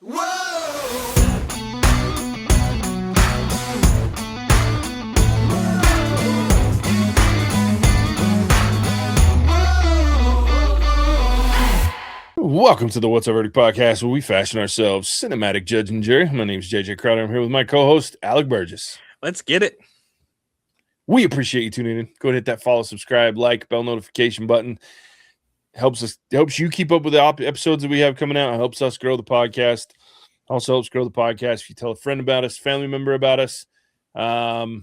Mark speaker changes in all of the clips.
Speaker 1: Welcome to the What's Our Verdict podcast, where we fashion ourselves cinematic judge and jury. My name is JJ Crowder. I'm here with my co-host, Alec Burgess.
Speaker 2: Let's get it.
Speaker 1: We appreciate you tuning in. Go ahead and hit that follow, subscribe, like, bell notification button. Helps you keep up with the episodes that we have coming out. It helps us grow the podcast. Also helps grow the podcast if you tell a friend about us, family member about us.
Speaker 2: No,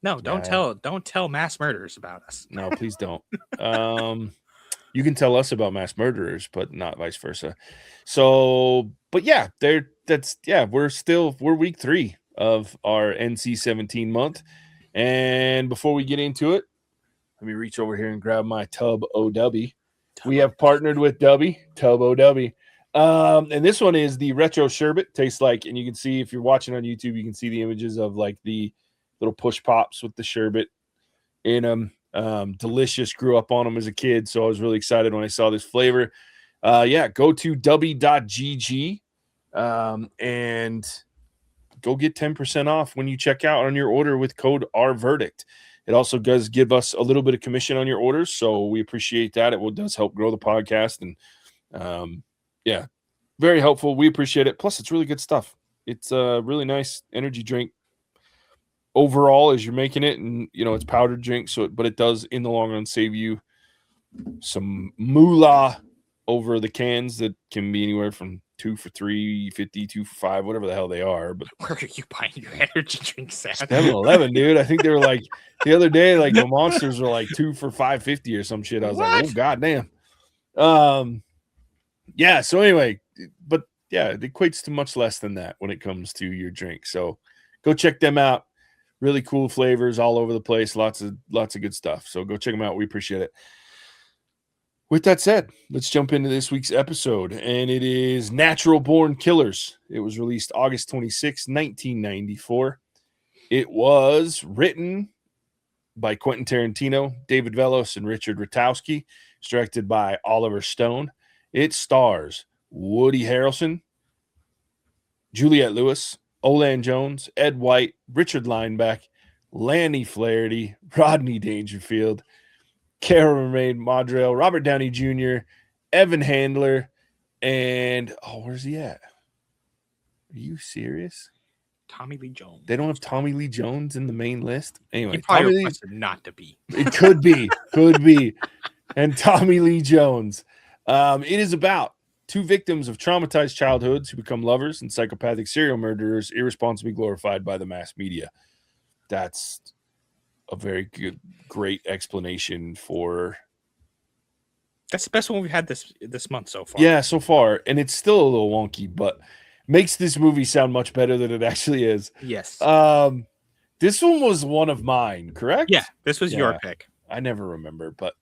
Speaker 2: don't tell mass murderers about us.
Speaker 1: No, please don't. You can tell us about mass murderers, but not vice versa. So, but yeah, we're week 3 of our NC-17 month. And before we get into it, let me reach over here and grab my Tub OW. We have partnered with Tub OW. And this one is the retro sherbet. Tastes like, and you can see if you're watching on YouTube, you can see the images of like the little push pops with the sherbet in them. Delicious. Grew up on them as a kid, so I was really excited when I saw this flavor. Go to w.gg and go get 10% off when you check out on your order with code OurVerdict. It also does give us a little bit of commission on your orders, so we appreciate that. It does help grow the podcast, and very helpful. We appreciate it. Plus, it's really good stuff. It's a really nice energy drink overall as you're making it, and it's powdered drink, but it does in the long run save you some moolah over the cans that can be anywhere from 2 for $3.50, 2 for $5, whatever the hell they are. But
Speaker 2: where are you buying your energy drinks at?
Speaker 1: 7-Eleven, dude. I think they were like the other day, like the Monsters were like 2 for $5.50 or some shit. I was like, oh goddamn. So anyway, but yeah, it equates to much less than that when it comes to your drink. So go check them out. Really cool flavors all over the place. Lots of good stuff. So go check them out. We appreciate it. With that said, let's jump into this week's episode. And it is Natural Born Killers. It was released August 26, 1994. It was written by Quentin Tarantino, David Velos, and Richard Ratowski. It's directed by Oliver Stone. It stars Woody Harrelson, Juliette Lewis, Olan Jones, Ed White, Richard Lineback, Lanny Flaherty, Rodney Dangerfield, Cameron Madrell, Robert Downey Jr., Evan Handler, and where's he at? Are you serious?
Speaker 2: Tommy Lee Jones.
Speaker 1: They don't have Tommy Lee Jones in the main list? Anyway,
Speaker 2: he probably requested not to be.
Speaker 1: It could be. And Tommy Lee Jones. It is about 2 victims of traumatized childhoods who become lovers and psychopathic serial murderers irresponsibly glorified by the mass media. That's a very great explanation for.
Speaker 2: That's the best one we've had this month so far.
Speaker 1: Yeah, so far. And it's still a little wonky, but makes this movie sound much better than it actually is.
Speaker 2: Yes.
Speaker 1: This one was one of mine, correct?
Speaker 2: Yeah, this was your pick.
Speaker 1: I never remember, but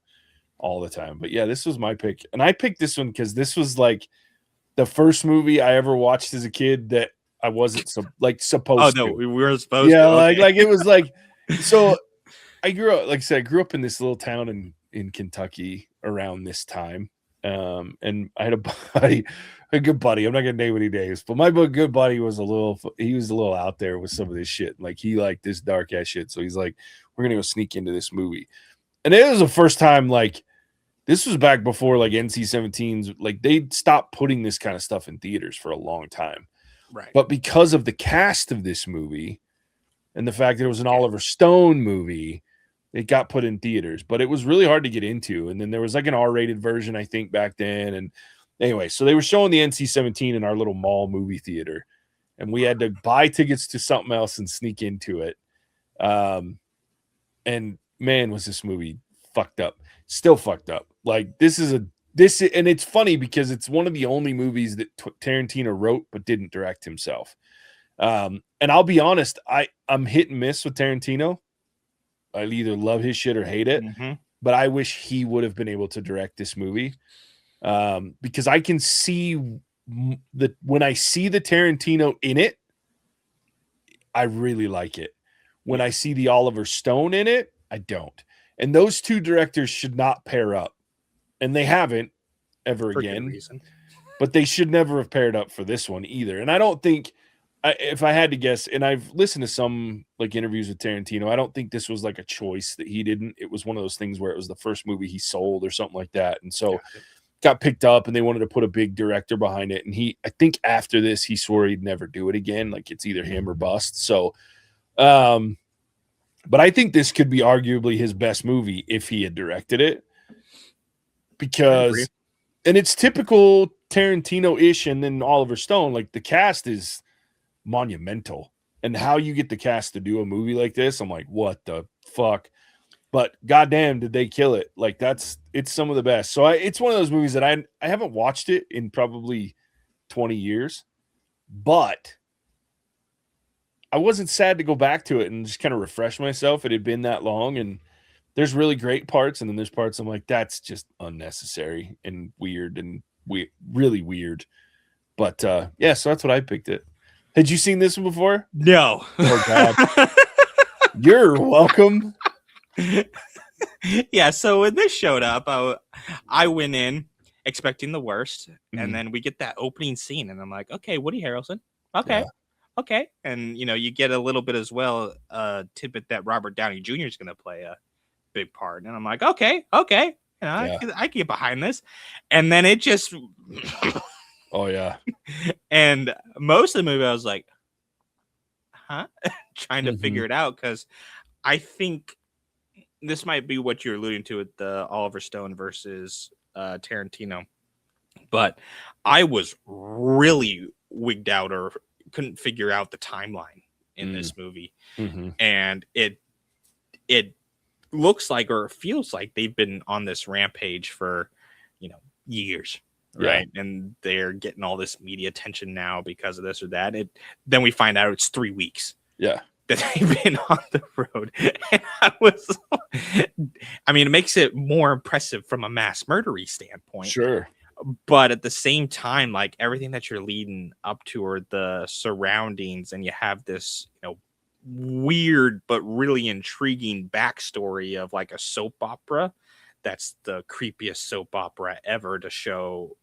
Speaker 1: all the time. But yeah, this was my pick. And I picked this one because this was like the first movie I ever watched as a kid that I wasn't supposed to.
Speaker 2: Oh, no, we were supposed to.
Speaker 1: Yeah, like it was like, so I grew up, like I said, I grew up in this little town in Kentucky around this time. And I had a good buddy. I'm not going to name any names, but my good buddy was a little out there with some of this shit. Like he liked this dark ass shit. So he's like, we're going to go sneak into this movie. And it was the first time, like, this was back before like NC-17s, like they stopped putting this kind of stuff in theaters for a long time.
Speaker 2: Right.
Speaker 1: But because of the cast of this movie and the fact that it was an Oliver Stone movie, it got put in theaters. But it was really hard to get into. And then there was like an R-rated version, I think, back then. And anyway, so they were showing the NC-17 in our little mall movie theater. And we had to buy tickets to something else and sneak into it. And man, was this movie fucked up. Still fucked up. Like and it's funny because it's one of the only movies that Tarantino wrote but didn't direct himself. And I'll be honest, I'm hit and miss with Tarantino. I either love his shit or hate it. Mm-hmm. But I wish he would have been able to direct this movie, because I can see when I see the Tarantino in it, I really like it. When I see the Oliver Stone in it, I don't. And those two directors should not pair up. And they haven't ever again. but they should never have paired up for this one either. And I don't think, if I had to guess, and I've listened to some like interviews with Tarantino, I don't think this was like a choice that he didn't. It was one of those things where it was the first movie he sold or something like that, and so got picked up, and they wanted to put a big director behind it. And I think after this, he swore he'd never do it again. Like it's either him or bust. So, but I think this could be arguably his best movie if he had directed it, because, and it's typical Tarantino-ish, and then Oliver Stone. Like the cast is monumental, and how you get the cast to do a movie like this, I'm like, what the fuck? But goddamn, did they kill it? Like it's some of the best. So it's one of those movies that I haven't watched it in probably 20 years, but I wasn't sad to go back to it and just kind of refresh myself. It had been that long, and there's really great parts, and then there's parts I'm like, that's just unnecessary and weird and really weird. But yeah, so that's what I picked it. Had you seen this one before?
Speaker 2: No.
Speaker 1: Oh God. You're welcome.
Speaker 2: Yeah, so when this showed up, I went in expecting the worst, and then we get that opening scene, and I'm like, okay, Woody Harrelson. Okay. Okay. And you get a little bit as well, tidbit that Robert Downey Jr. is gonna play a big part. And I'm like, okay. I can get behind this. And then it just
Speaker 1: oh yeah.
Speaker 2: And most of the movie I was like, huh? Trying to figure it out, because I think this might be what you're alluding to with the Oliver Stone versus Tarantino. But I was really wigged out or couldn't figure out the timeline in this movie. And it looks like, or feels like, they've been on this rampage for years, right? And they're getting all this media attention now because of this or that. Then we find out it's 3 weeks that they've been on the road. And I mean, it makes it more impressive from a mass murdery standpoint,
Speaker 1: sure,
Speaker 2: but at the same time, like everything that you're leading up to, or the surroundings, and you have this weird but really intriguing backstory of like a soap opera. That's the creepiest soap opera ever to show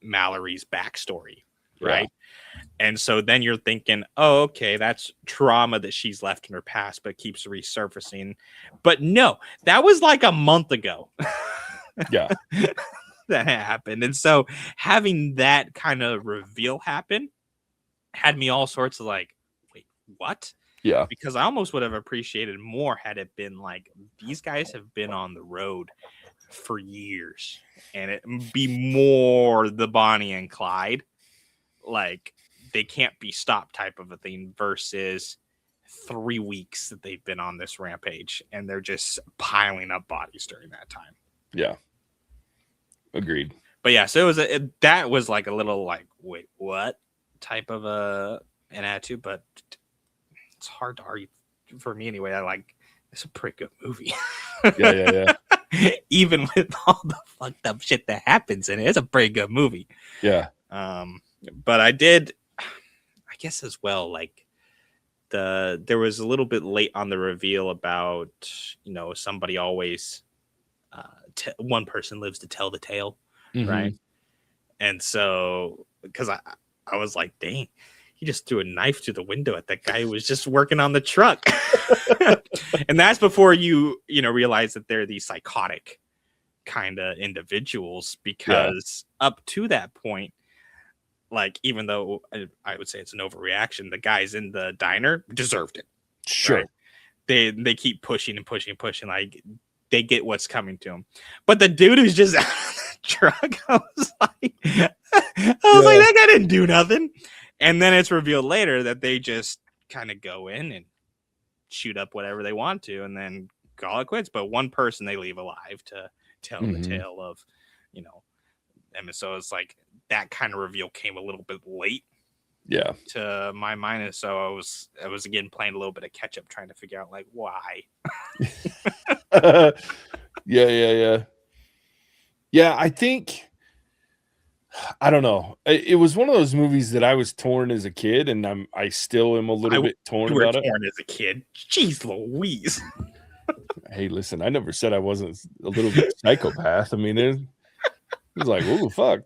Speaker 2: Mallory's backstory, right? And so then you're thinking, oh, okay, that's trauma that she's left in her past but keeps resurfacing. But no, that was like a month ago.
Speaker 1: Yeah.
Speaker 2: That happened. And so having that kind of reveal happen had me all sorts of like, wait, what?
Speaker 1: Yeah.
Speaker 2: Because I almost would have appreciated more had it been like, these guys have been on the road for years, and it be more the Bonnie and Clyde, like they can't be stopped type of a thing, versus 3 weeks that they've been on this rampage and they're just piling up bodies during that time.
Speaker 1: Yeah. Agreed.
Speaker 2: But yeah, so that was like a little like, wait, what type of an attitude, but it's hard to argue for me anyway. It's a pretty good movie.
Speaker 1: Yeah.
Speaker 2: Even with all the fucked up shit that happens in it, it's a pretty good movie.
Speaker 1: Yeah.
Speaker 2: But I guess as well, like there was a little bit late on the reveal about, somebody always, one person lives to tell the tale. Right. And so, because I was like, dang, he just threw a knife through the window at that guy who was just working on the truck. And that's before you realize that they're these psychotic kind of individuals, because up to that point, like, even though I would say it's an overreaction, the guys in the diner deserved it.
Speaker 1: Sure. Right?
Speaker 2: They keep pushing and pushing and pushing, like they get what's coming to them. But the dude who's just out of the truck, I was like, that guy didn't do nothing. And then it's revealed later that they just kind of go in and shoot up whatever they want to, and then call it quits. But one person they leave alive to tell the tale of, and so it's like that kind of reveal came a little bit late. Yeah. To my mind. And so I was again playing a little bit of catch up, trying to figure out like why.
Speaker 1: Yeah. I think, I don't know. It was one of those movies that I was torn as a kid, and I still am a little bit torn about it.
Speaker 2: Torn as a kid. Jeez Louise.
Speaker 1: Hey, listen, I never said I wasn't a little bit psychopath. I mean, it was like, oh fuck.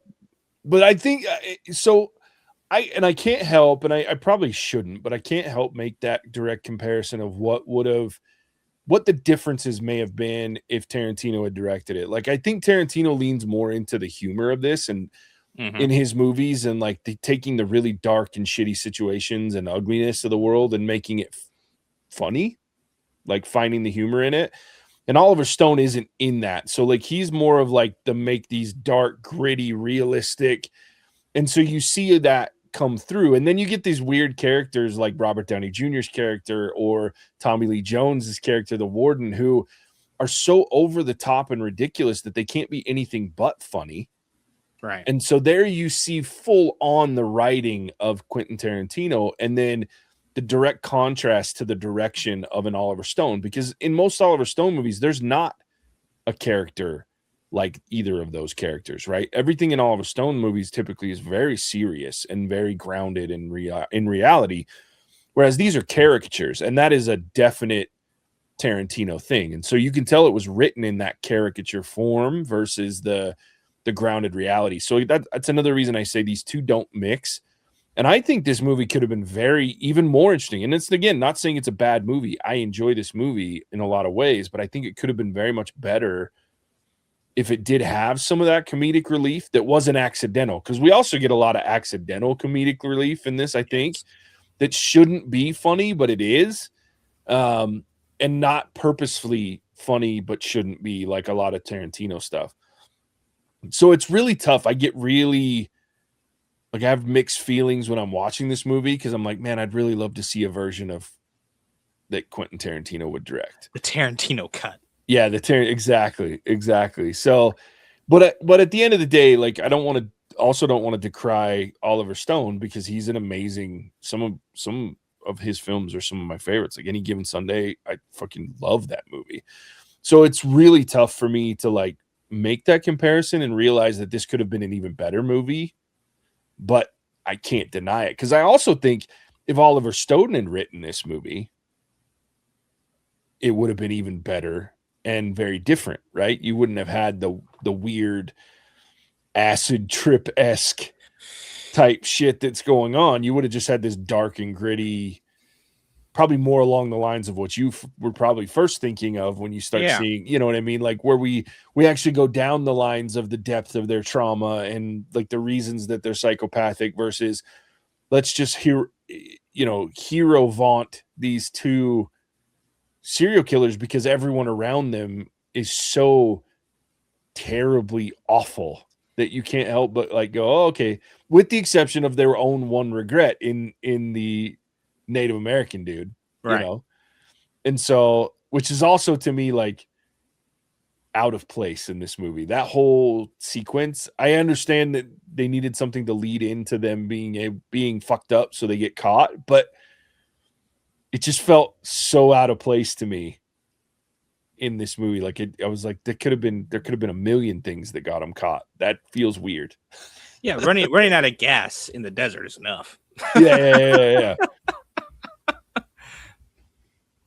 Speaker 1: but I think so. I can't help, and I probably shouldn't, but I can't help make that direct comparison of what the differences may have been if Tarantino had directed it. Like, I think Tarantino leans more into the humor of this and in his movies, and like taking the really dark and shitty situations and ugliness of the world and making it funny, like finding the humor in it. And Oliver Stone isn't in that. So like he's more of like the make these dark, gritty, realistic. And so you see that come through. And then you get these weird characters like Robert Downey Jr.'s character or Tommy Lee Jones's character, the Warden, who are so over the top and ridiculous that they can't be anything but funny.
Speaker 2: Right.
Speaker 1: And so there you see full on the writing of Quentin Tarantino, and then the direct contrast to the direction of an Oliver Stone, because in most Oliver Stone movies, there's not a character like either of those characters, right? Everything in Oliver Stone movies typically is very serious and very grounded in reality, whereas these are caricatures, and that is a definite Tarantino thing. And so you can tell it was written in that caricature form versus the grounded reality. So that's another reason I say these two don't mix. And I think this movie could have been even more interesting. And it's, again, not saying it's a bad movie. I enjoy this movie in a lot of ways, but I think it could have been very much better if it did have some of that comedic relief that wasn't accidental. Because we also get a lot of accidental comedic relief in this, I think, that shouldn't be funny, but it is. And not purposefully funny, but shouldn't be, like a lot of Tarantino stuff. So it's really tough. I get really... Like, I have mixed feelings when I'm watching this movie because I'm like, man, I'd really love to see a version of that Quentin Tarantino would direct.
Speaker 2: The Tarantino cut.
Speaker 1: Yeah, exactly. So, but at the end of the day, like, I don't want to decry Oliver Stone because he's an amazing. Some of his films are some of my favorites. Like Any Given Sunday, I fucking love that movie. So it's really tough for me to like make that comparison and realize that this could have been an even better movie. But I can't deny it, because I also think if Oliver Stone had written this movie, it would have been even better and very different, right? You wouldn't have had the weird acid trip-esque type shit that's going on. You would have just had this dark and gritty, probably more along the lines of what you were probably first thinking of when you start seeing, you know what I mean? Like where we actually go down the lines of the depth of their trauma and like the reasons that they're psychopathic versus let's just hero vaunt these two serial killers because everyone around them is so terribly awful that you can't help but like go, oh, okay, with the exception of their own one regret in the Native American dude,
Speaker 2: right.
Speaker 1: You know? And so, which is also to me like out of place in this movie. That whole sequence, I understand that they needed something to lead into them being fucked up so they get caught, but it just felt so out of place to me in this movie. Like I was like, there could have been a million things that got them caught. That feels weird.
Speaker 2: Yeah, running out of gas in the desert is enough.
Speaker 1: Yeah.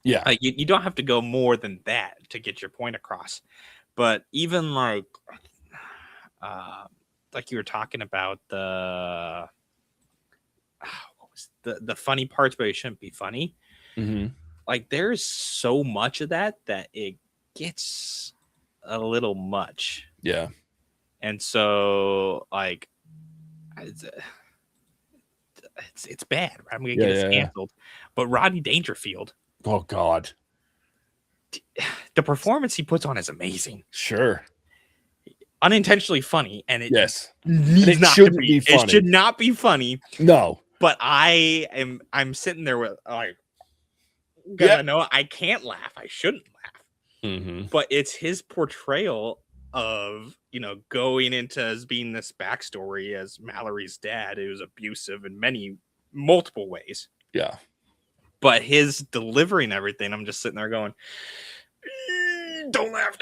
Speaker 1: Yeah.
Speaker 2: Like you don't have to go more than that to get your point across. But even like you were talking about the what was the funny parts, but it shouldn't be funny.
Speaker 1: Mm-hmm.
Speaker 2: Like there's so much of that it gets a little much.
Speaker 1: Yeah.
Speaker 2: And so like it's bad. I'm gonna get it canceled. But Rodney Dangerfield.
Speaker 1: Oh God.
Speaker 2: The performance he puts on is amazing.
Speaker 1: Sure.
Speaker 2: Unintentionally funny, and it
Speaker 1: needs not to be funny.
Speaker 2: It should not be funny.
Speaker 1: No.
Speaker 2: But I'm sitting there with like I know I can't laugh. I shouldn't laugh.
Speaker 1: Mm-hmm.
Speaker 2: But it's his portrayal of, going into as being this backstory as Mallory's dad, who was abusive in multiple ways.
Speaker 1: Yeah.
Speaker 2: But his delivering everything, I'm just sitting there going, don't laugh.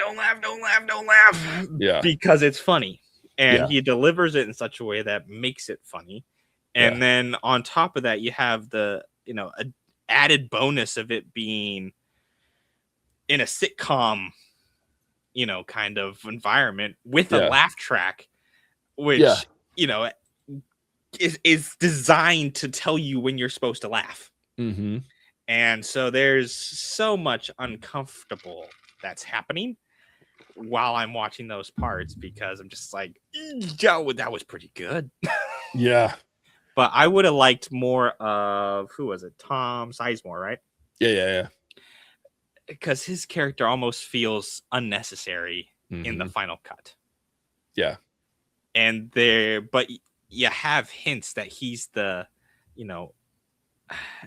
Speaker 1: Yeah.
Speaker 2: Because it's funny. And he delivers it in such a way that makes it funny. And then on top of that, you have the, a added bonus of it being in a sitcom, kind of environment with a laugh track, which you know, is designed to tell you when you're supposed to laugh.
Speaker 1: Mm-hmm.
Speaker 2: And so there's so much uncomfortable that's happening while I'm watching those parts, because I'm just like, Joe, that was pretty good.
Speaker 1: Yeah.
Speaker 2: But I would have liked more of, who was it? Tom Sizemore, right?
Speaker 1: Yeah.
Speaker 2: Because his character almost feels unnecessary in the final cut.
Speaker 1: Yeah.
Speaker 2: And but you have hints that he's the, you know,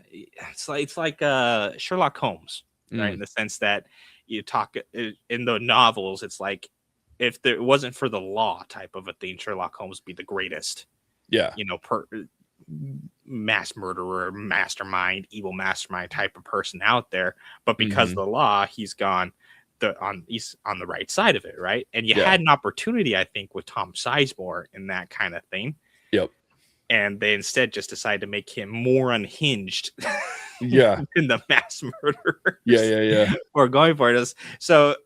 Speaker 2: it's like Sherlock Holmes, right? In the sense that you talk in the novels, it's like, if there wasn't for the law type of a thing, Sherlock Holmes would be the greatest,
Speaker 1: Yeah.
Speaker 2: you know, mass murderer, mastermind, evil mastermind type of person out there. But because of the law, he's gone he's on the right side of it, right? And you had an opportunity, I think, with Tom Sizemore in that kind of thing.
Speaker 1: Yep.
Speaker 2: And they instead just decided to make him more unhinged.
Speaker 1: Yeah.
Speaker 2: In the mass murderers.
Speaker 1: Yeah.
Speaker 2: Or going for it. So,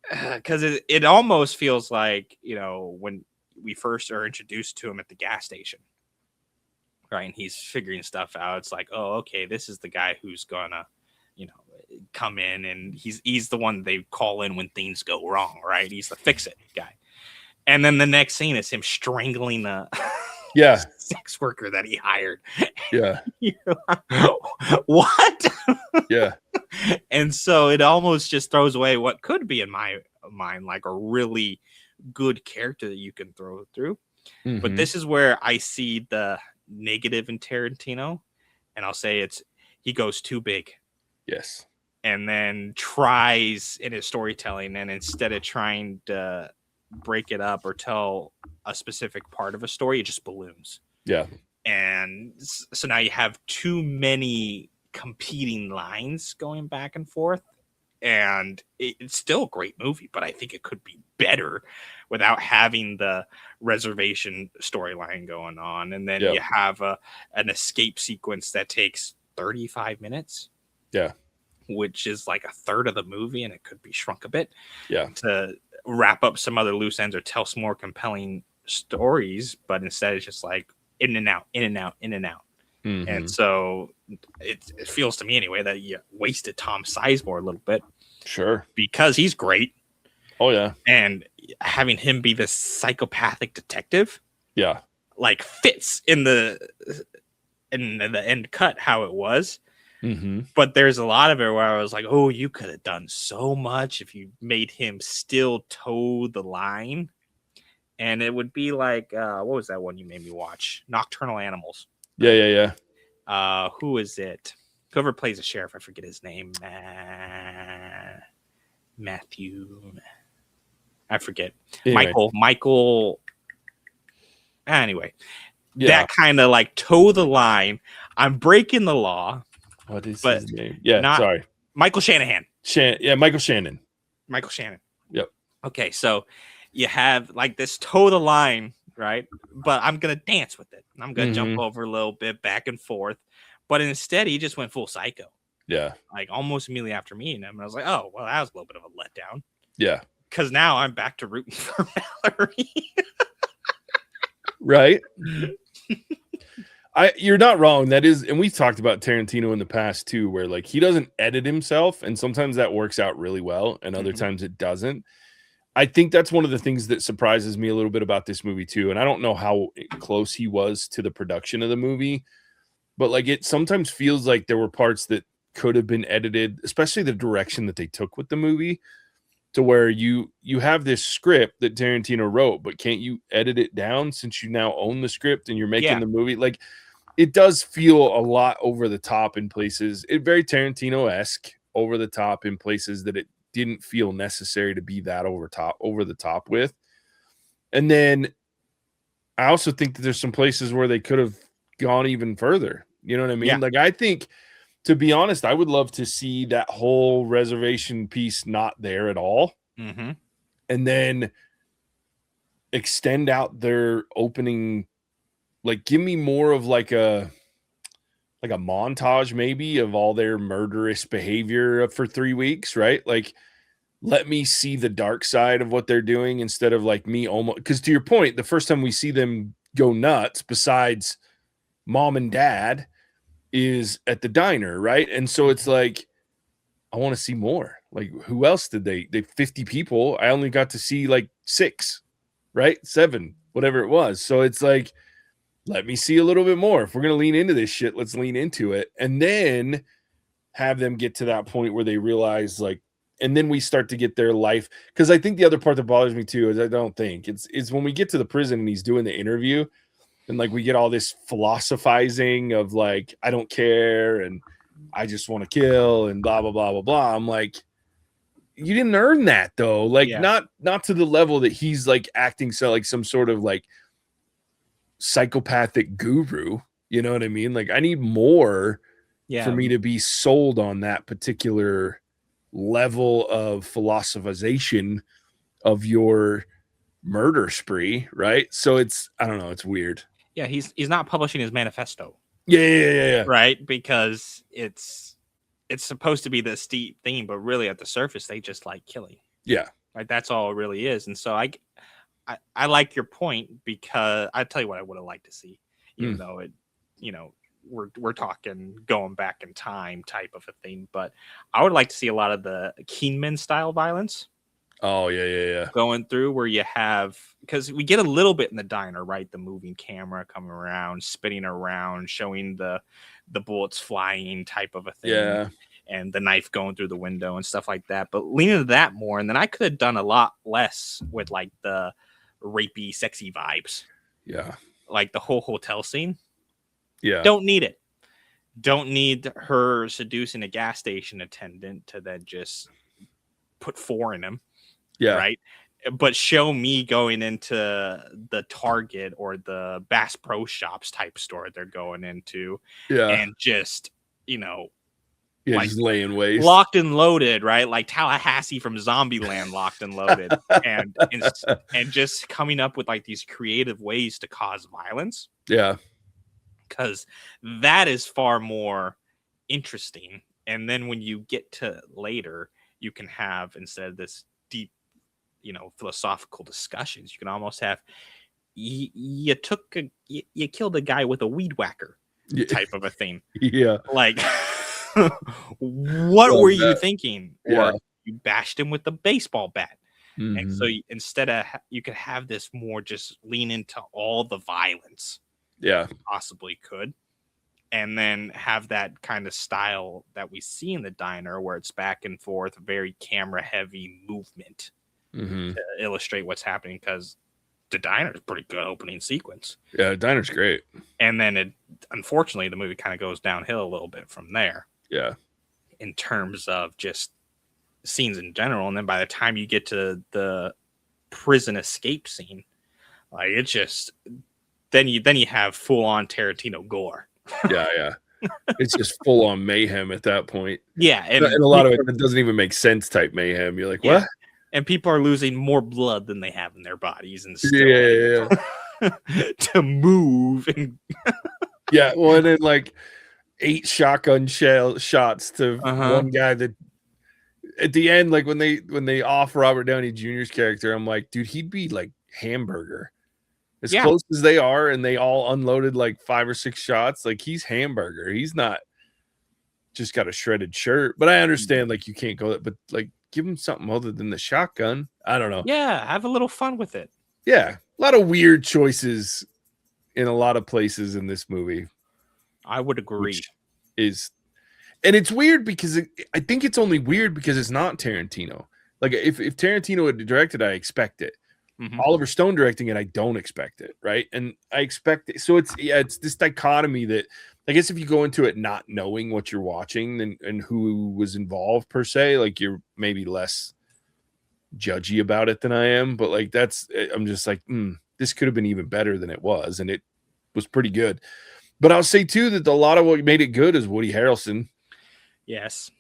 Speaker 2: because it almost feels like, you know, when we first are introduced to him at the gas station, right? And he's figuring stuff out. It's like, oh, okay, this is the guy who's gonna, you know, come in, and he's the one they call in when things go wrong, right? He's the fix-it guy. And then the next scene is him strangling a sex worker that he hired.
Speaker 1: Yeah.
Speaker 2: What?
Speaker 1: Yeah.
Speaker 2: And so it almost just throws away what could be, in my mind, like a really good character that you can throw through. But this is where I see the negative in Tarantino, and I'll say he goes too big.
Speaker 1: Yes. And
Speaker 2: then tries in his storytelling, and instead of trying to break it up or tell a specific part of a story, it just balloons.
Speaker 1: Yeah.
Speaker 2: And so now you have too many competing lines going back and forth, and it's still a great movie, but I think it could be better without having the reservation storyline going on. And then you have an escape sequence that takes 35 minutes.
Speaker 1: Yeah.
Speaker 2: Which is like a third of the movie, and it could be shrunk a bit.
Speaker 1: Yeah.
Speaker 2: To wrap up some other loose ends or tell some more compelling stories, but instead it's just like in and out, in and out, in and out. And so it feels to me anyway that you wasted Tom Sizemore a little bit.
Speaker 1: Sure. Because
Speaker 2: he's great.
Speaker 1: Oh yeah.
Speaker 2: And having him be this psychopathic detective, like fits in the end cut how it was. But there's a lot of it where I was like, oh, you could have done so much if you made him still toe the line. And it would be like, what was that one you made me watch? Nocturnal Animals.
Speaker 1: Yeah.
Speaker 2: Who is it? Whoever plays the sheriff, I forget his name. Matthew. I forget. Anyway. Michael. Anyway, that kind of like toe the line. I'm breaking the law.
Speaker 1: What is his name? Yeah, sorry.
Speaker 2: Michael Shanahan.
Speaker 1: Michael Shannon.
Speaker 2: Michael Shannon.
Speaker 1: Yep.
Speaker 2: Okay, so you have like this toe the line, right? But I'm going to dance with it. I'm going to jump over a little bit back and forth. But instead, he just went full psycho.
Speaker 1: Yeah.
Speaker 2: Like almost immediately after meeting him. And I was like, oh, well, that was a little bit of a letdown.
Speaker 1: Yeah.
Speaker 2: Because now I'm back to rooting for Mallory.
Speaker 1: Right. You're not wrong. That is, and we've talked about Tarantino in the past too, where like he doesn't edit himself, and sometimes that works out really well, and other times it doesn't. I think that's one of the things that surprises me a little bit about this movie too. And I don't know how close he was to the production of the movie, but like it sometimes feels like there were parts that could have been edited, especially the direction that they took with the movie, to where you have this script that Tarantino wrote, but can't you edit it down since you now own the script and you're making the movie? Like, it does feel a lot over the top in places. It very Tarantino-esque, over the top in places that it didn't feel necessary to be that over the top with. And then I also think that there's some places where they could have gone even further. You know what I mean? Like, I think, to be honest, I would love to see that whole reservation piece not there at all. And then extend out their opening. Like, give me more of like a montage maybe of all their murderous behavior for 3 weeks, right? Like, let me see the dark side of what they're doing instead of like me almost, because to your point, the first time we see them go nuts besides mom and dad is at the diner, right? And so it's like, I want to see more. Like, who else did they 50 people? I only got to see like 6, right? 7, whatever it was. So it's like, let me see a little bit more. If we're going to lean into this shit, let's lean into it. And then have them get to that point where they realize, like, and then we start to get their life. Because I think the other part that bothers me too is it's when we get to the prison and he's doing the interview and like we get all this philosophizing of like, I don't care and I just want to kill and blah, blah, blah, blah, blah. I'm like, you didn't earn that though. Like not to the level that he's like acting so like some sort of like psychopathic guru. You know what I mean? Like I need more for me to be sold on that particular level of philosophization of your murder spree, right? So it's, I don't know, it's weird.
Speaker 2: Yeah, he's not publishing his manifesto.
Speaker 1: Yeah.
Speaker 2: Right? Because it's supposed to be this deep theme, but really at the surface they just like killing.
Speaker 1: Yeah.
Speaker 2: Right, that's all it really is. And so I like your point, because I tell you what I would have liked to see, even though it, you know, we're talking going back in time type of a thing, but I would like to see a lot of the Keenman style violence.
Speaker 1: Oh yeah.
Speaker 2: Going through where you have, because we get a little bit in the diner, right? The moving camera coming around, spinning around, showing the bullets flying type of a thing.
Speaker 1: Yeah.
Speaker 2: And the knife going through the window and stuff like that. But lean into that more. And then I could have done a lot less with like the rapey, sexy vibes.
Speaker 1: Yeah.
Speaker 2: Like the whole hotel scene.
Speaker 1: Yeah.
Speaker 2: Don't need it. Don't need her seducing a gas station attendant to then just put 4 in him.
Speaker 1: Yeah.
Speaker 2: Right. But show me going into the Target or the Bass Pro Shops type store they're going into.
Speaker 1: Yeah.
Speaker 2: And just, you know,
Speaker 1: yeah,
Speaker 2: like
Speaker 1: just laying waste.
Speaker 2: Locked and Loaded, right? Like Tallahassee from Zombieland, Locked and Loaded. and just coming up with like these creative ways to cause violence.
Speaker 1: Yeah.
Speaker 2: Because that is far more interesting. And then when you get to later, you can have, instead of this deep, you know, philosophical discussions, you can almost have you killed a guy with a weed whacker type of a thing.
Speaker 1: Yeah.
Speaker 2: Like, what were you thinking?
Speaker 1: Yeah.
Speaker 2: Or you bashed him with a baseball bat.
Speaker 1: Mm-hmm.
Speaker 2: And so instead of, you could have this more just lean into all the violence.
Speaker 1: Yeah.
Speaker 2: Possibly could. And then have that kind of style that we see in the diner where it's back and forth, very camera heavy movement to illustrate what's happening, because the diner is pretty good opening sequence.
Speaker 1: Yeah, the diner's great.
Speaker 2: And then unfortunately the movie kind of goes downhill a little bit from there.
Speaker 1: Yeah.
Speaker 2: In terms of just scenes in general. And then by the time you get to the prison escape scene, like it's just then you have full on Tarantino gore.
Speaker 1: Yeah. It's just full on mayhem at that point.
Speaker 2: Yeah, and
Speaker 1: a lot of it doesn't even make sense type mayhem. You're like, what?
Speaker 2: And people are losing more blood than they have in their bodies, and
Speaker 1: still
Speaker 2: to move. And
Speaker 1: yeah, well, and then like 8 shotgun shots to one guy that at the end, like when they off Robert Downey Jr.'s character, I'm like, dude, he'd be like Hamburger. As close as they are, and they all unloaded like 5 or 6 shots. Like he's Hamburger. He's not just got a shredded shirt. But I understand like you can't go that, but like give him something other than the shotgun. I don't know.
Speaker 2: Yeah, have a little fun with it.
Speaker 1: Yeah, a lot of weird choices in a lot of places in this movie.
Speaker 2: I would agree.
Speaker 1: And it's weird because I think it's only weird because it's not Tarantino. Like if Tarantino had directed, I expect it. Oliver Stone directing it, I don't expect it, right? And I expect it. So it's this dichotomy that I guess if you go into it not knowing what you're watching and who was involved per se, like you're maybe less judgy about it than I am. But like I'm just like, this could have been even better than it was, and it was pretty good. But I'll say too that a lot of what made it good is Woody Harrelson.
Speaker 2: Yes,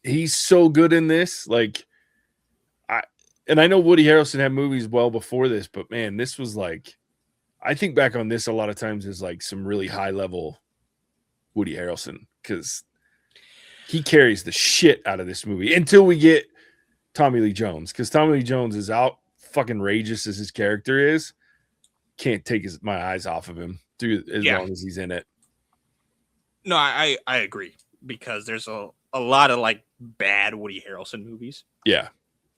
Speaker 1: he's so good in this. Like, and I know Woody Harrelson had movies well before this, but man, this was like, I think back on this a lot of times as like some really high level Woody Harrelson, because he carries the shit out of this movie until we get Tommy Lee Jones, because Tommy Lee Jones is out fucking rageous as his character is. can't take my eyes off of him through as long as he's in it.
Speaker 2: No, I agree, because there's a lot of like bad Woody Harrelson movies.
Speaker 1: Yeah.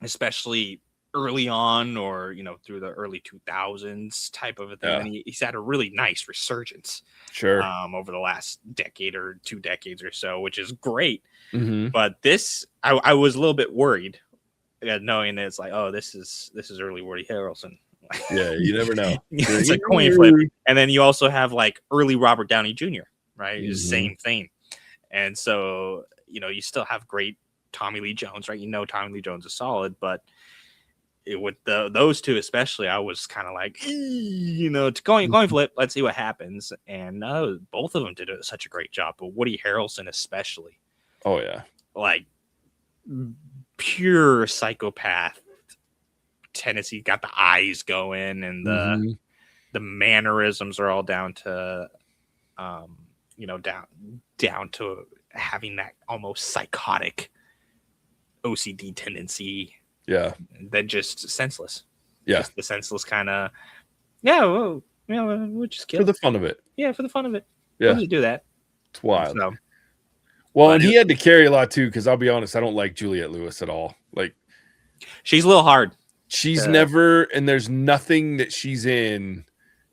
Speaker 2: Especially early on, or through the early 2000s type of a thing. And he's had a really nice resurgence over the last decade or 2 decades or so, which is great. But this, I was a little bit worried, knowing that it's like, oh, this is early Woody Harrelson.
Speaker 1: Yeah, you never know.
Speaker 2: It's a coin flip. And then you also have like early Robert Downey Jr., right? It's the same thing. And so you still have great Tommy Lee Jones, right? Tommy Lee Jones is solid, but with those two especially, I was kind of like, it's going flip. Let's see what happens. And both of them did such a great job, but Woody Harrelson especially.
Speaker 1: Oh yeah,
Speaker 2: like pure psychopath tendency. Got the eyes going, and the mannerisms are all down to, down to having that almost psychotic OCD tendency.
Speaker 1: Yeah.
Speaker 2: Then just senseless.
Speaker 1: Yeah.
Speaker 2: Just the senseless kind of, we'll just kill
Speaker 1: for the fun of it.
Speaker 2: Yeah, for the fun of it.
Speaker 1: Yeah.
Speaker 2: We'll just do that.
Speaker 1: It's wild. Well, and he had to carry a lot too, because I'll be honest, I don't like Juliette Lewis at all. Like,
Speaker 2: she's a little hard.
Speaker 1: She's never, and there's nothing that she's in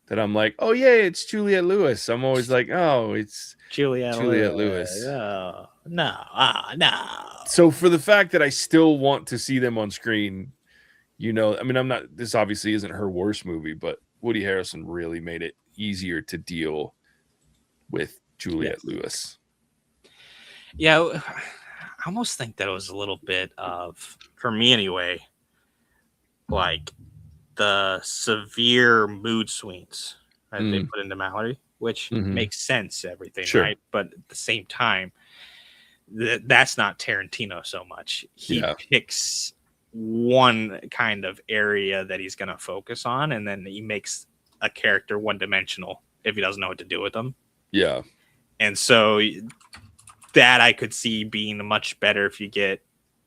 Speaker 1: that I'm like, oh yeah, it's Juliette Lewis. I'm always like, oh, it's Juliette Lewis.
Speaker 2: No.
Speaker 1: So for the fact that I still want to see them on screen, I mean, this obviously isn't her worst movie, but Woody Harrelson really made it easier to deal with Juliette Lewis.
Speaker 2: Yeah, I almost think that it was a little bit of, for me anyway, like the severe mood swings that they put into Mallory, which makes sense, everything, right? But at the same time, that's not Tarantino so much. He picks one kind of area that he's going to focus on, and then he makes a character one-dimensional if he doesn't know what to do with them. Yeah. And so that I could see being much better if you get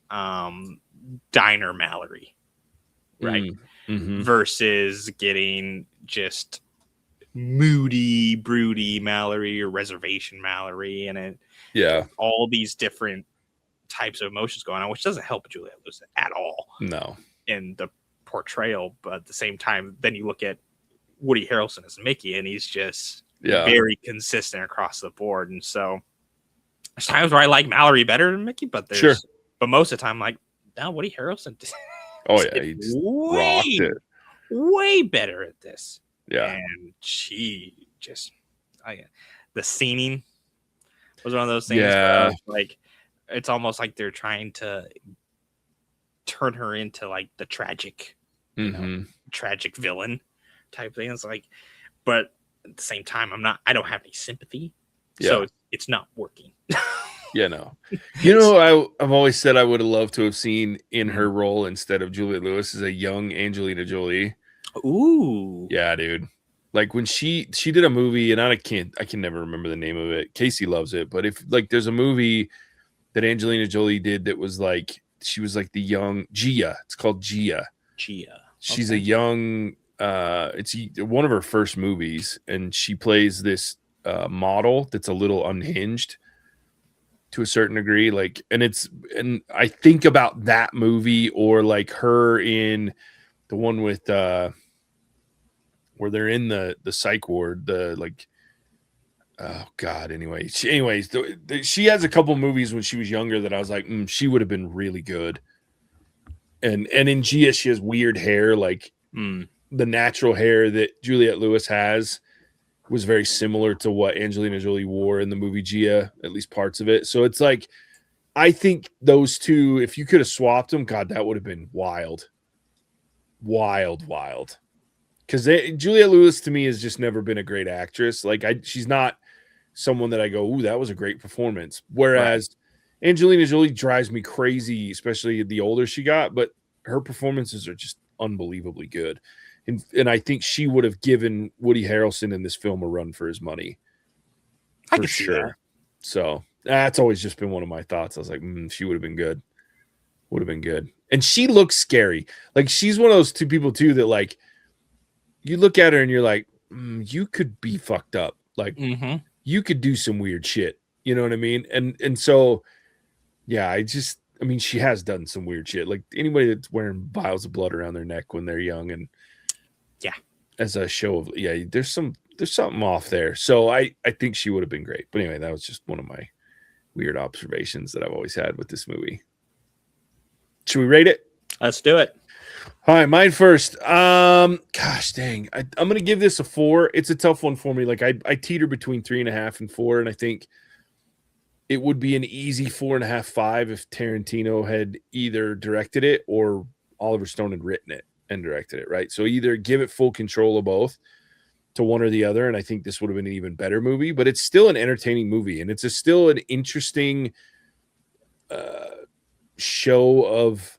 Speaker 2: Diner Mallory, right? Versus getting just moody, broody Mallory or reservation Mallory, and all these different types of emotions going on, which doesn't help Juliette Lewis at all. No, in the portrayal. But at the same time, then you look at Woody Harrelson as Mickey, and he's just very consistent across the board. And so there's times where I like Mallory better than Mickey, but but most of the time, like, now Woody Harrelson.
Speaker 1: He just rocked it.
Speaker 2: Way better at this.
Speaker 1: Yeah.
Speaker 2: And she just, the scening was one of those things.
Speaker 1: Yeah.
Speaker 2: Like, it's almost like they're trying to turn her into like the tragic, tragic villain type thing. It's like, but at the same time, I don't have any sympathy. So it's not working.
Speaker 1: Yeah, no. I've always said I would have loved to have seen in her role instead of Juliette Lewis as a young Angelina Jolie.
Speaker 2: Ooh.
Speaker 1: Yeah, dude. Like when she did a movie, and I can never remember the name of it. Casey loves it, but if like there's a movie that Angelina Jolie did that was like, she was like the young Gia. It's called Gia. She's a young it's one of her first movies, and she plays this model that's a little unhinged to a certain degree, like, and I think about that movie, or like her in the one with where they're in the psych ward, the like, oh god, she has a couple movies when she was younger that I was like, she would have been really good. And in Gia, she has weird hair, like the natural hair that Juliette Lewis has was very similar to what Angelina Jolie wore in the movie Gia, at least parts of it. So it's like, I think those two, if you could have swapped them, God, that would have been wild. Because Juliette Lewis to me has just never been a great actress. Like she's not someone that I go, ooh, that was a great performance. Whereas Angelina Jolie drives me crazy, especially the older she got, but her performances are just unbelievably good. And I think she would have given Woody Harrelson in this film a run for his money.
Speaker 2: I can see that.
Speaker 1: So that's always just been one of my thoughts. I was like, she would have been good. Would have been good. And she looks scary. Like she's one of those two people too that like you look at her and you're like, you could be fucked up. Like you could do some weird shit. You know what I mean? And so, yeah, I mean, she has done some weird shit. Like anybody that's wearing vials of blood around their neck when they're young, and
Speaker 2: yeah,
Speaker 1: as a show of, yeah, there's something off there. So I think she would have been great. But anyway, that was just one of my weird observations that I've always had with this movie. Should we rate it?
Speaker 2: Let's do it.
Speaker 1: All right, mine first. Gosh dang, I'm gonna give this a 4. It's a tough one for me. Like I teeter between 3.5 and 4, and I think it would be an easy 4.5, 5 if Tarantino had either directed it or Oliver Stone had written it and directed it, right? So either give it full control of both to one or the other, and I think this would have been an even better movie. But it's still an entertaining movie, and it's still an interesting show of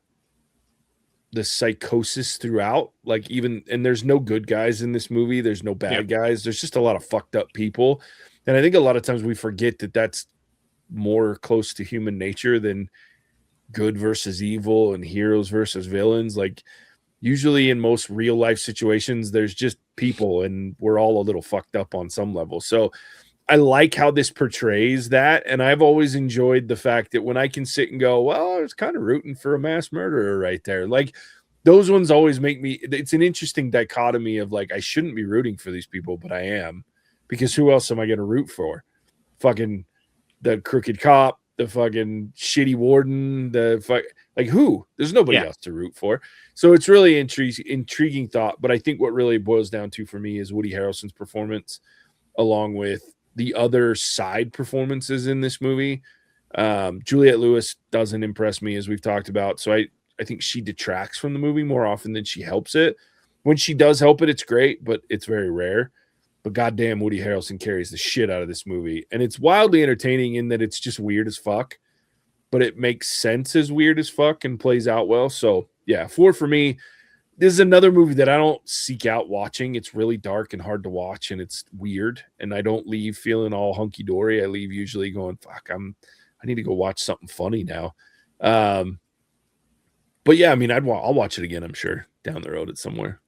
Speaker 1: the psychosis throughout. Like and there's no good guys in this movie. There's no bad guys. There's just a lot of fucked up people. And I think a lot of times we forget that that's more close to human nature than good versus evil and heroes versus villains. Like usually in most real life situations, there's just people and we're all a little fucked up on some level. So I like how this portrays that. And I've always enjoyed the fact that when I can sit and go, well, I was kind of rooting for a mass murderer right there. Like those ones always make me, it's an interesting dichotomy of like, I shouldn't be rooting for these people, but I am, because who else am I going to root for? Fucking the crooked cop, the fucking shitty warden, like who? There's nobody else to root for. So it's really intriguing thought. But I think what really boils down to for me is Woody Harrelson's performance, along with the other side performances in this movie. Juliette Lewis doesn't impress me, as we've talked about. So I think she detracts from the movie more often than she helps it. When she does help it, it's great, but it's very rare. But goddamn, Woody Harrelson carries the shit out of this movie. And it's wildly entertaining in that it's just weird as fuck, but it makes sense as weird as fuck and plays out well. So yeah, 4 for me. This is another movie that I don't seek out watching. It's really dark and hard to watch, and it's weird. And I don't leave feeling all hunky dory. I leave usually going, "Fuck, I need to go watch something funny now." But yeah, I mean, I'll watch it again. I'm sure down the road at somewhere.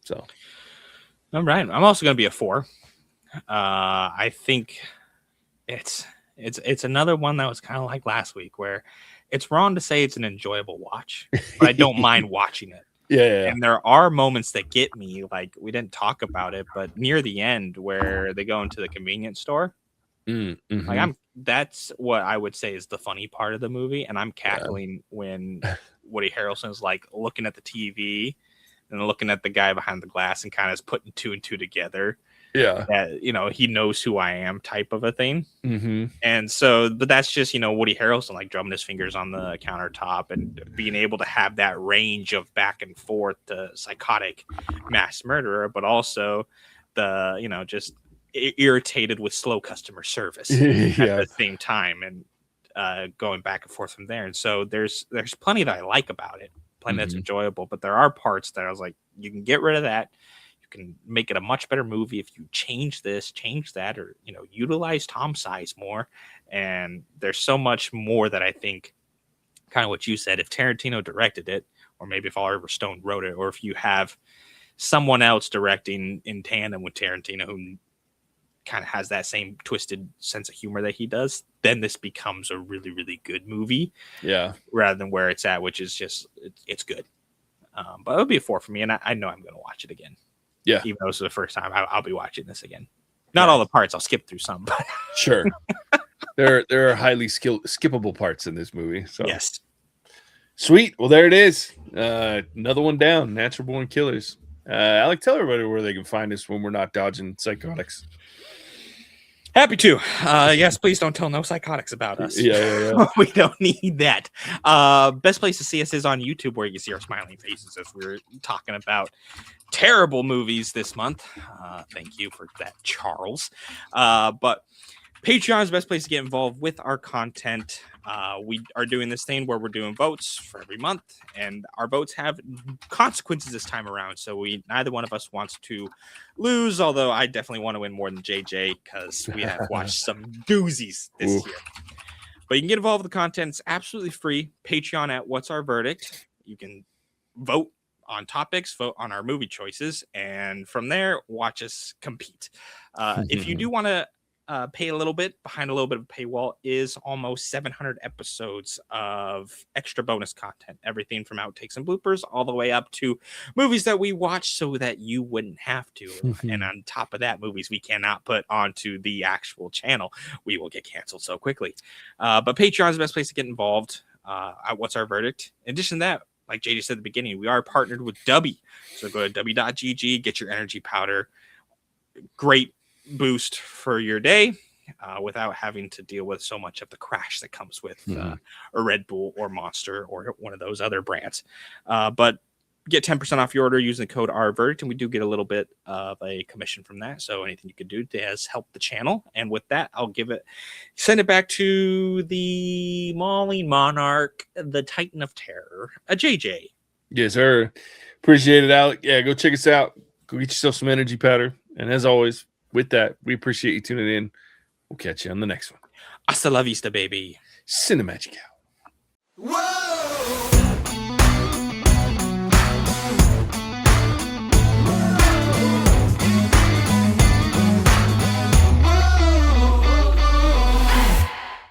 Speaker 1: So,
Speaker 2: all right, I'm also going to be a 4. I think it's another one that was kind of like last week, where it's wrong to say it's an enjoyable watch, but I don't mind watching it.
Speaker 1: Yeah.
Speaker 2: And there are moments that get me, like we didn't talk about it, but near the end where they go into the convenience store, like that's what I would say is the funny part of the movie. And I'm cackling when Woody Harrelson's like looking at the TV and looking at the guy behind the glass and kind of putting 2 and 2 together.
Speaker 1: Yeah.
Speaker 2: That, he knows who I am type of a thing. And so, but that's just, Woody Harrelson, like drumming his fingers on the countertop and being able to have that range of back and forth to psychotic mass murderer, but also the, just irritated with slow customer service at the same time, and going back and forth from there. And so there's plenty that I like about it, plenty that's enjoyable, but there are parts that I was like, you can get rid of that. Can make it a much better movie if you change this, change that, or utilize Tom Size more. And there's so much more that I think, kind of what you said, if Tarantino directed it, or maybe if Oliver Stone wrote it, or if you have someone else directing in tandem with Tarantino who kind of has that same twisted sense of humor that he does, then this becomes a really, really good movie.
Speaker 1: Yeah.
Speaker 2: Rather than where it's at, which is just it's good. But it would be a 4 for me, and I know I'm going to watch it again.
Speaker 1: Yeah.
Speaker 2: Even though this is the first time, I'll be watching this again. Not all the parts. I'll skip through some. But
Speaker 1: sure. There are highly skippable parts in this movie. So
Speaker 2: yes.
Speaker 1: Sweet. Well, there it is. Another one down. Natural Born Killers. Alec, tell everybody where they can find us when we're not dodging psychotics.
Speaker 2: Happy to. Yes, please don't tell no psychotics about us.
Speaker 1: Yeah.
Speaker 2: We don't need that. Best place to see us is on YouTube, where you can see our smiling faces as we're talking about terrible movies this month. Thank you for that, Charles. But Patreon is the best place to get involved with our content. We are doing this thing where we're doing votes for every month, and our votes have consequences this time around. So neither one of us wants to lose, although I definitely want to win more than JJ because we have watched some doozies this year. But you can get involved with the content. It's absolutely free. Patreon at What's Our Verdict. You can vote on topics, vote on our movie choices, and from there, watch us compete. If you do want to pay a little bit, behind a little bit of a paywall is almost 700 episodes of extra bonus content, everything from outtakes and bloopers all the way up to movies that we watch so that you wouldn't have to. And on top of that, movies we cannot put onto the actual channel. We will get canceled so quickly. But Patreon is the best place to get involved. What's our verdict? In addition to that, like JJ said at the beginning, we are partnered with W. So go to w.gg, get your energy powder. Great boost for your day without having to deal with so much of the crash that comes with a Red Bull or Monster or one of those other brands. But get 10% off your order using the code RVERDICT, and we do get a little bit of a commission from that. So anything you could do to help the channel. And with that, I'll send it back to the mauling monarch, the Titan of Terror, a JJ.
Speaker 1: Yes, sir. Appreciate it, Alec. Yeah, go check us out. Go get yourself some energy powder. And as always, with that, we appreciate you tuning in. We'll catch you on the next one.
Speaker 2: Hasta la vista, baby.
Speaker 1: Cinemagical.
Speaker 3: Whoa!